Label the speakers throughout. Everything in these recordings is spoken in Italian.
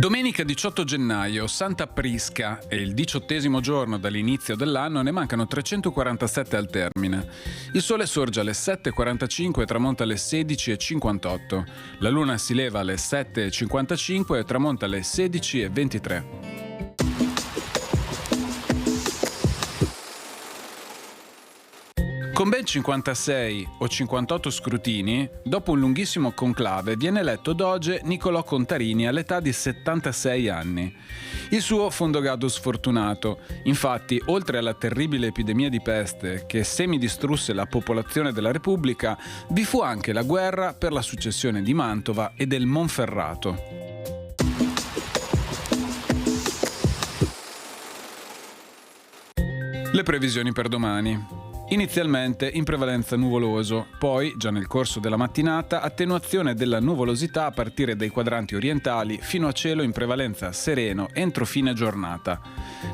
Speaker 1: Domenica 18 gennaio, Santa Prisca, e il 18° giorno dall'inizio dell'anno, ne mancano 347 al termine. Il sole sorge alle 7:45 e tramonta alle 16:58. La luna si leva alle 7:55 e tramonta alle 16:23. Con ben 56 o 58 scrutini, dopo un lunghissimo conclave viene eletto doge Niccolò Contarini all'età di 76 anni. Il suo fu un dogato sfortunato. Infatti, oltre alla terribile epidemia di peste che semidistrusse la popolazione della Repubblica, vi fu anche la guerra per la successione di Mantova e del Monferrato. Le previsioni per domani. Inizialmente in prevalenza nuvoloso, poi, già nel corso della mattinata, attenuazione della nuvolosità a partire dai quadranti orientali fino a cielo in prevalenza sereno entro fine giornata.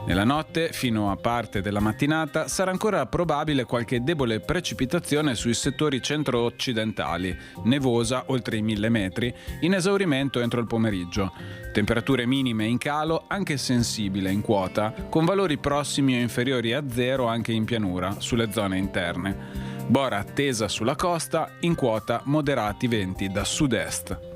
Speaker 1: Nella notte, fino a parte della mattinata, sarà ancora probabile qualche debole precipitazione sui settori centro-occidentali, nevosa oltre i 1000 metri, in esaurimento entro il pomeriggio. Temperature minime in calo, anche sensibile in quota, con valori prossimi o inferiori a 0 anche in pianura, sulle zone interne. Bora attesa sulla costa, in quota moderati venti da sud-est.